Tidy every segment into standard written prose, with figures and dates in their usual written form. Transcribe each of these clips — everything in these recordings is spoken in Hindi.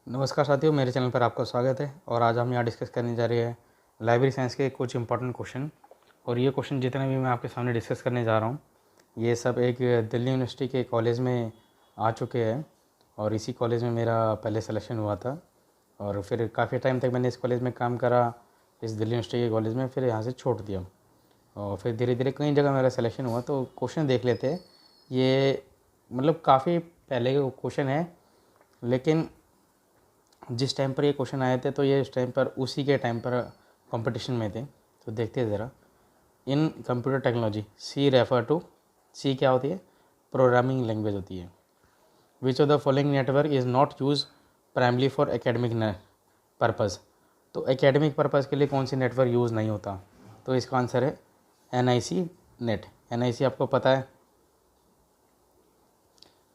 नमस्कार साथियों, मेरे चैनल पर आपका स्वागत है। और आज हम यहाँ डिस्कस करने जा रहे हैं लाइब्रेरी साइंस के कुछ इंपॉर्टेंट क्वेश्चन। और ये क्वेश्चन जितने भी मैं आपके सामने डिस्कस करने जा रहा हूँ, ये सब एक दिल्ली यूनिवर्सिटी के कॉलेज में आ चुके हैं। और इसी कॉलेज में मेरा पहले सिलेक्शन हुआ था और फिर काफ़ी टाइम तक मैंने इस कॉलेज में काम करा, इस दिल्ली यूनिवर्सिटी के कॉलेज में। फिर यहाँ से छोड़ दिया और फिर धीरे धीरे कई जगह मेरा सिलेक्शन हुआ। तो क्वेश्चन देख लेते हैं। ये मतलब काफ़ी पहले के क्वेश्चन है, लेकिन जिस टाइम पर ये क्वेश्चन आए थे तो ये उस टाइम पर उसी के टाइम पर कंपटीशन में थे। तो देखते हैं ज़रा। In computer technology C refer to, C क्या होती है? प्रोग्रामिंग लैंग्वेज होती है। Which of the following network is not use primarily for academic purpose. तो एकेडमिक पर्पज़ के लिए कौन सी नेटवर्क यूज़ नहीं होता? तो इसका आंसर है NIC नेट। NIC आपको पता है,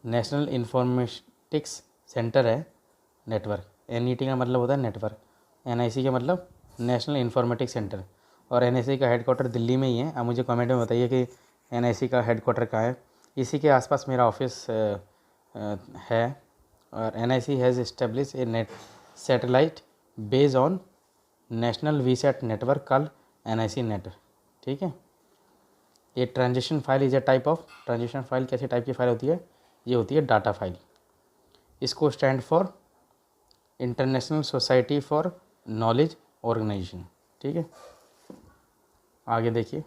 नेशनल इंफॉर्मेटिक्स सेंटर है नेटवर्क। NET का मतलब होता है नेटवर्क, NIC का मतलब नेशनल इंफॉर्मेटिक्स सेंटर। और NIC का हेडक्वार्टर दिल्ली में ही है। आप मुझे कमेंट में बताइए कि NIC का हेडक्वार्टर कहाँ है। इसी के आसपास मेरा ऑफिस है। और NIC has establish a net satellite based on national VSAT network called NIC net. ठीक है। ये transition file is a type of, transition file कैसी टाइप की फाइल होती है? ये होती है डाटा फाइल। इसको stand for international society for knowledge organisation. ठीक है, आगे देखिए।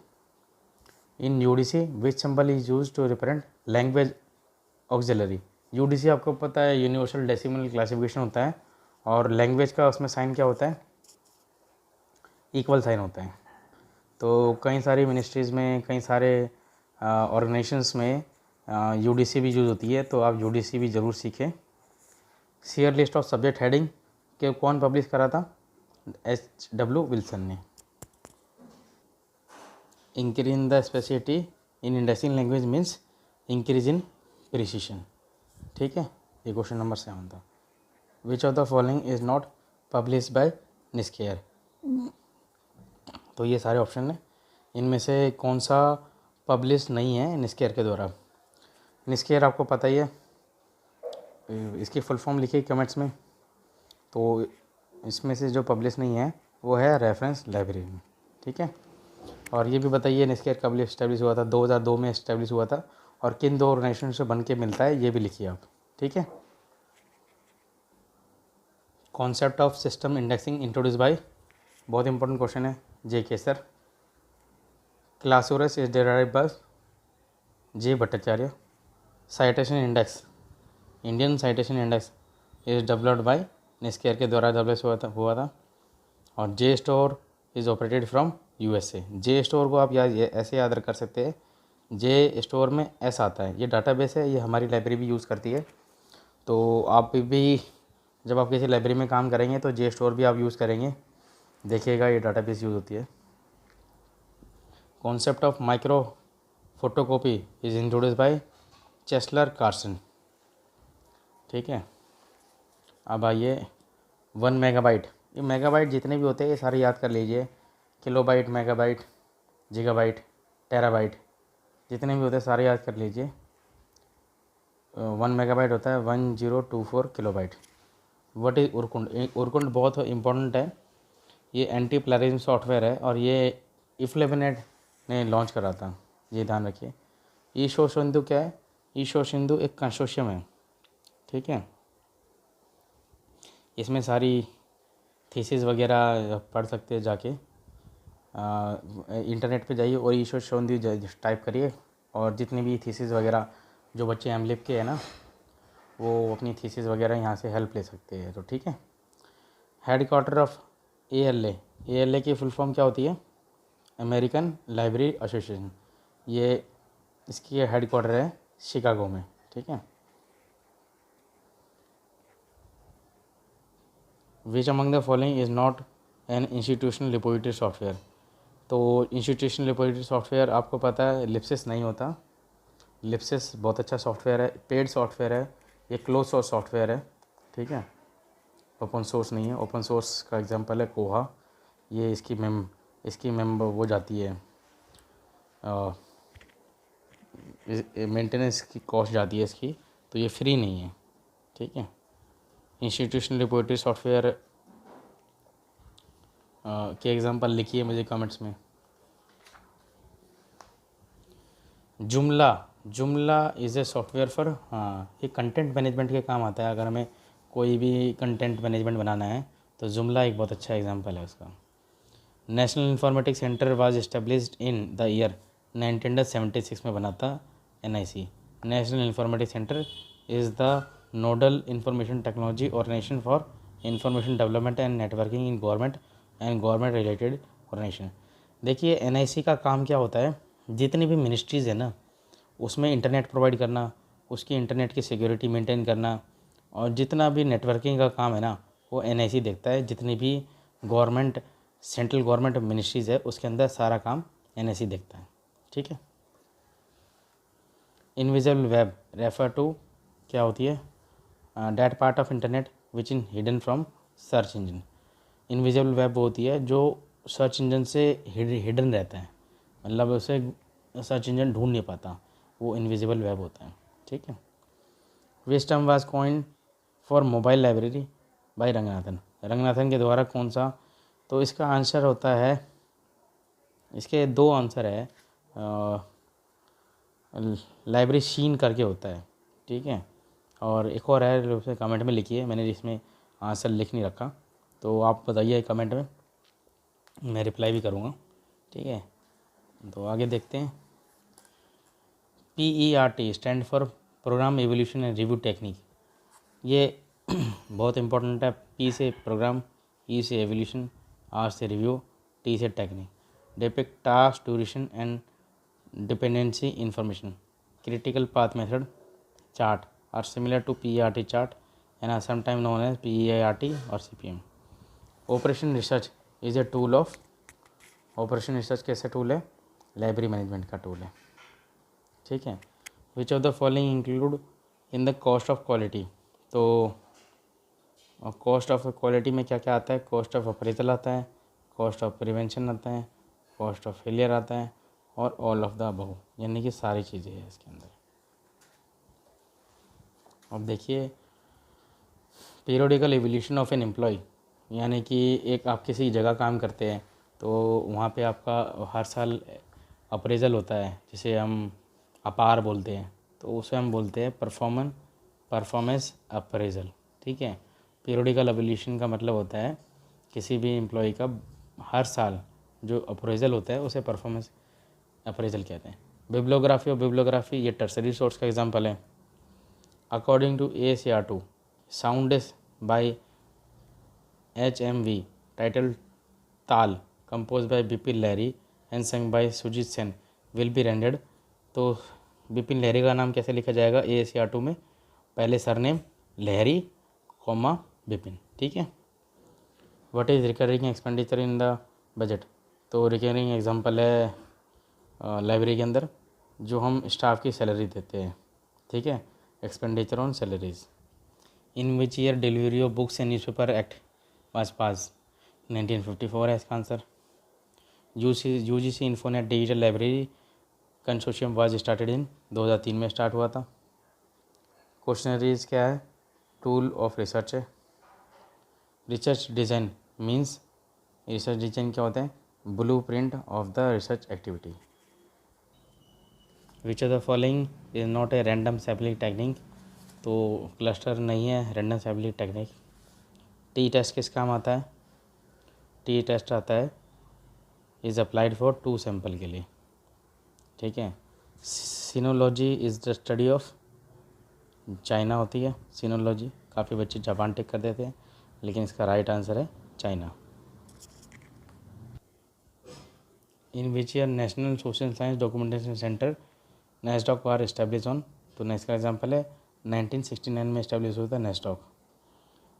In UDC which symbol is use to represent language auxiliary. UDC आपको पता है यूनिवर्सल डेसिमल क्लासिफिकेशन होता है, और लैंग्वेज का उसमें साइन क्या होता है? इक्वल साइन होता है। तो कई सारी मिनिस्ट्रीज़ में, कई सारे ऑर्गेनाइजेशंस में UDC भी यूज़ होती है। तो आप UDC भी ज़रूर सीखें। Share list of subject heading के कौन पब्लिश करा था? HW विल्सन ने। Increase in the स्पेसिफिटी in indexing language means increase in precision. ठीक है, ये क्वेश्चन नंबर 7 था। विच of the following is not publish by NISCAIR. तो ये सारे ऑप्शन हैं, इनमें से कौन सा पब्लिश नहीं है निस्केयर के द्वारा? निस्केयर आपको पता ही है, इसकी फुल फॉर्म लिखिए कमेंट्स में। तो इसमें से जो पब्लिश नहीं है वो है रेफरेंस लाइब्रेरी। ठीक है। और ये भी बताइए निस्केयर कब इस्टेब्लिश हुआ था? 2002 में इस्टेब्लिश हुआ था। और किन दो ऑर्गेनाइजेशन से बन के मिलता है ये भी लिखिए आप। ठीक है। Concept of system indexing introduce by, बहुत इंपॉर्टेंट क्वेश्चन है, J Kaiser. Classaurus is derived by J Bhattacharya. Citation index, Indian citation index is developed by NISCAIR के द्वारा डेवलप हुआ था। और J store is operated from USA। J store को आप ऐसे याद कर सकते हैं, J स्टोर में S आता है, ये डाटाबेस है, ये हमारी लाइब्रेरी भी यूज़ करती है। तो आप भी जब आप किसी लाइब्रेरी में काम करेंगे तो J स्टोर भी आप यूज़ करेंगे, देखिएगा ये डाटाबेस यूज़ होती है। Concept of micro photocopy is introduce by Chester Carlson. ठीक है। अब आइए 1 मेगाबाइट। ये मेगाबाइट जितने भी होते हैं ये सारे याद कर लीजिए। किलोबाइट, मेगाबाइट, गीगाबाइट, टेराबाइट, जितने भी होते हैं सारे याद कर लीजिए। 1 मेगाबाइट होता है 1024 kilobyte. What is Urkund? Urkund बहुत इंपॉर्टेंट है, ये एंटी प्लेगरिज्म सॉफ्टवेयर है और ये इफ्लेबनेट ने लॉन्च करा था, ये ध्यान रखिए। ईशो सिंधु क्या है? ईशो सिंधु एक कंसोर्शियम है। ठीक है। इसमें सारी थीसिस वगैरह पढ़ सकते हैं जाके, इंटरनेट पे जाइए और ईशो सिंधु टाइप करिए, और जितनी भी थीसिस वगैरह जो बच्चे एमलिप के हैं ना, वो अपनी थीसिस वगैरह यहाँ से हेल्प ले सकते हैं। तो ठीक है। हेडक्वार्टर ऑफ ALA, ALA की फुल फॉर्म क्या होती है? American library association. ये इसकी हेडक्वार्टर है शिकागो में। ठीक है। Which among the following is not an institutional repository software. तो इंस्टीट्यूशनल रिपोजिटरी सॉफ्टवेयर आपको पता है लिप्सिस नहीं होता। लिप्सिस बहुत अच्छा सॉफ्टवेयर है, पेड सॉफ्टवेयर है, ये क्लोज सोर्स सॉफ्टवेयर है। ठीक है, ओपन सोर्स नहीं है। ओपन सोर्स का एग्जांपल है कोहा, ये इसकी मेंबर वो जाती है, मेंटेनेंस की कॉस्ट जाती है इसकी, तो ये फ्री नहीं है। ठीक है। इंस्टीट्यूशनल रिपोजिटरी सॉफ्टवेयर के एग्जांपल लिखिए मुझे कमेंट्स में। जुमला, जुमला इज़ ए सॉफ्टवेयर फॉर, हाँ ये कंटेंट मैनेजमेंट के काम आता है। अगर हमें कोई भी कंटेंट मैनेजमेंट बनाना है तो जुमला एक बहुत अच्छा एग्जांपल है उसका। National informatics centre was established in the year 1976 में बना था NIC। National informatics centre is the nodal information technology organisation for information development and networking in government and government related organisation. देखिए NIC का काम क्या होता है, जितनी भी मिनिस्ट्रीज़ है ना उसमें इंटरनेट प्रोवाइड करना, उसकी इंटरनेट की सिक्योरिटी मेंटेन करना, और जितना भी नेटवर्किंग का काम है ना वो NIC देखता है। जितनी भी गवर्नमेंट सेंट्रल गवर्नमेंट मिनिस्ट्रीज़ है उसके अंदर सारा काम NIC देखता है, ठीक है। इनविजिबल वेब रेफर टू क्या होती है, that part of internet which in hidden from search engine. Invisible web वो होती है जो सर्च इंजन से हिडन रहता है, मतलब उसे सर्च इंजन ढूंढ नहीं पाता, वो इनविजिबल वेब होता है, ठीक है। Which term was coin for mobile library by Ranganathan. Ranganathan के द्वारा कौन सा, तो इसका आंसर होता है, इसके दो आंसर है, लाइब्रेरी शीन करके होता है, ठीक है, और एक और है उसे कमेंट में लिखिए, मैंने इसमें आंसर लिख नहीं रखा तो आप बताइए कमेंट में, मैं रिप्लाई भी करूँगा, ठीक है। तो आगे देखते हैं। PERT stand for programme evolution and review technique. ये बहुत इंपॉर्टेंट है। P से प्रोग्राम, E से एवोल्यूशन, R से रिव्यू, T से technique. Depict task duration and dependency information. Critical path method chart are similar to PERT chart and are sometime known as PERT और CPM। Operation research is a tool of, operation research कैसे टूल है, लाइब्रेरी मैनेजमेंट का टूल है, ठीक है। Which of the following include in the cost of quality. तो कॉस्ट ऑफ क्वालिटी में क्या क्या आता है, कॉस्ट ऑफ अप्रेजल आता है, कॉस्ट ऑफ प्रिवेंशन आता है, कॉस्ट ऑफ फेलियर आता है, और ऑल ऑफ द अबव, यानी कि सारी चीज़ें हैं इसके अंदर। अब देखिए periodical evolution of an employ, यानी कि एक आप किसी जगह काम करते हैं तो वहाँ पे आपका हर साल अप्रेजल होता है, जिसे हम अपार बोलते हैं, तो उसे हम बोलते हैं परफॉर्मेंस अप्रेजल, ठीक है। पीरियोडिकल एवोल्यूशन का मतलब होता है किसी भी एम्प्लॉय का हर साल जो अप्रेजल होता है उसे परफॉर्मेंस अप्रेजल कहते हैं। बिब्लियोग्राफी और बिब्लियोग्राफी ये टर्सरी सोर्स का एग्जांपल है। According to ASR2 sound is by HMV title Taal compose by Bipin Lahiri and song by Sujit Sen will be rendered. तो बिपिन लहरी का नाम कैसे लिखा जाएगा ASR2 में, पहले सरनेम लहरी कॉमा बिपिन, ठीक है। What is recurring expenditure in the budget. तो रिकरिंग एग्जांपल है लाइब्रेरी के अंदर जो हम स्टाफ की सैलरी देते हैं, ठीक है, expenditure on salaries. In which year delivery of books and newspaper act was pass, 1954 है इसका answer. UGC infonet digital library consortium was started in 2003 में स्टार्ट हुआ था। क्वेश्चनरीज क्या है, टूल ऑफ रिसर्च है। Research design means, research design क्या होता है, blueprint of the research activity. Which of the following is not a random sampling technique. तो क्लस्टर नहीं है random sampling technique. T test किस काम आता है, T टेस्ट आता है इज़ अप्लाइड फॉर 2 सैंपल के लिए, ठीक है। Sinology is the study of, China होती है सिनोलॉजी, काफ़ी बच्चे जापान टिक कर देते हैं लेकिन इसका राइट आंसर है China. In which year national social science documentation centre NASSDOC are establish on. तो इसका एग्जांपल है 1969 में एस्टेब्लिश हुआ था नेस्टॉक।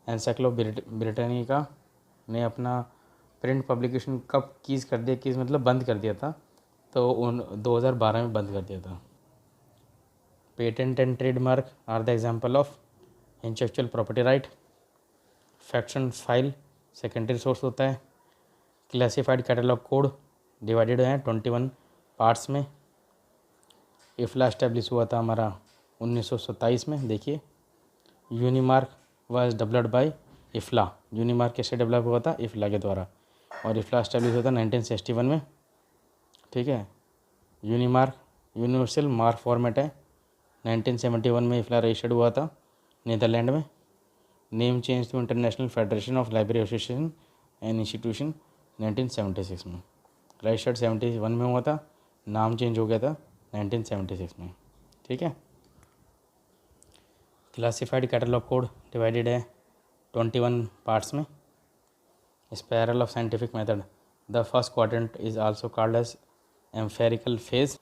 ब्रिटानिका ने अपना प्रिंट पब्लिकेशन कब कीज़ कर दिया, कीज़ मतलब बंद कर दिया था, तो 2012 में बंद कर दिया था। Patent and trademark are the example of intellectual property right. Facts and file secondary source होता है। क्लासिफाइड कैटलॉग कोड डिवाइडेड है 21 पार्ट्स में। इफ्ला एस्टेब्लिश हुआ था हमारा 1927 में, देखिए। यूनिमार्क वाज डेवलप्ड बाय इफ्ला। यूनिमार्क किससे डेवलप हुआ था? इफ्ला के द्वारा। और इफ्ला एस्टेब्लिश हुआ था 1961 में, ठीक है। यूनिमार्क यूनिवर्सल मार्क फॉर्मेट है, 1971 में इफ्ला रजिस्टर्ड हुआ था नीदरलैंड में। Name change to international federation of library association and institution 1976 में। रजिस्टर्ड 71 में हुआ था, नाम चेंज हो गया था 1976 में, ठीक है। क्लासिफाइड कैटलॉग कोड डिवाइडेड है 21 पार्ट्स में। Spiral of scientific method, the first quadrant is also called as empirical phase,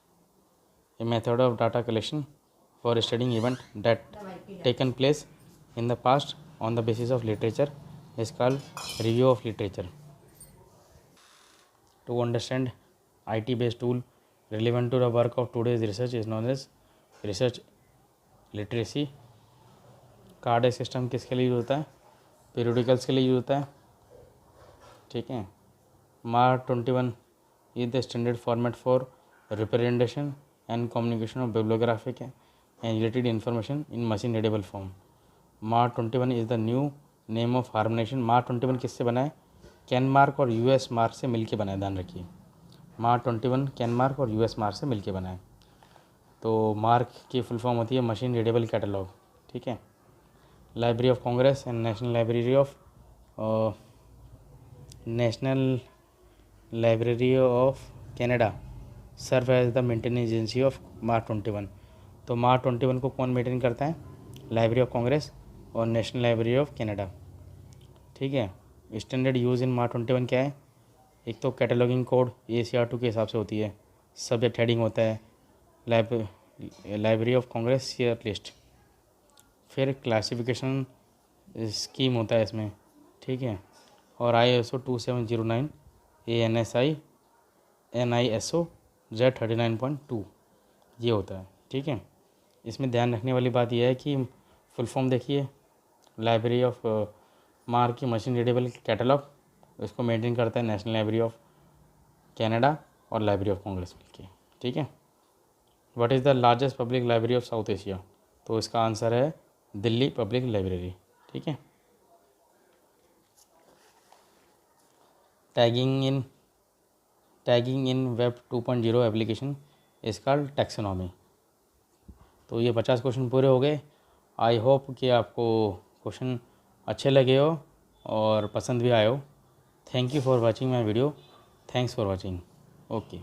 a method of data collection for studying event that taken place in the past on the basis of literature is called review of literature. To understand IT based tool relevant to the work of today's research is known as research literacy. Card system किसके लिए यूज होता है? पीरियोडिकल्स के लिए यूज होता है, ठीक है। Mark 21 is the standard format for representation and communication of bibliographic and related information in machine readable form. Mark 21 is the new name of harmonization. Mark 21 किससे बना है? कैन मार्क और यूएस मार्क से मिलके बना है, ध्यान रखिए। मार्क 21 कैन मार्क और यूएस मार्क से मिलके बना है। तो मार्क की फुल फॉर्म होती है मशीन रीडेबल कैटलॉग, ठीक है। Library of Congress and national library of Canada serve as the maintenance agency of MARC 21। तो मार्क 21 को कौन मेंटेन करता है? लाइब्रेरी ऑफ कांग्रेस और नेशनल लाइब्रेरी ऑफ कनाडा, ठीक है। स्टैंडर्ड यूज़ इन मार्क 21 क्या है? एक तो कैटलॉगिंग कोड ACR2 के हिसाब से होती है, सब्जेक्ट हेडिंग होता है library of Congress share list, फिर क्लासिफिकेशन स्कीम होता है इसमें, ठीक है। और ISO 2709 NISO Z39.2 ये होता है, ठीक है। इसमें ध्यान रखने वाली बात यह है कि फुल फॉर्म देखिए, लाइब्रेरी ऑफ मार्क की मशीन रीडेबल कैटलॉग, इसको मेंटेन करता है नेशनल लाइब्रेरी ऑफ कनाडा और लाइब्रेरी ऑफ कांग्रेस मिलके, ठीक है। What is the largest public library of south Asia? तो इसका आंसर है दिल्ली पब्लिक लाइब्रेरी, ठीक है। Tagging in web 2.0 application is called taxonomy. तो ये 50 क्वेश्चन पूरे हो गए। आई होप कि आपको क्वेश्चन अच्छे लगे हो और पसंद भी आए हो। Thank you for watching my video. Thanks for watching. Okay.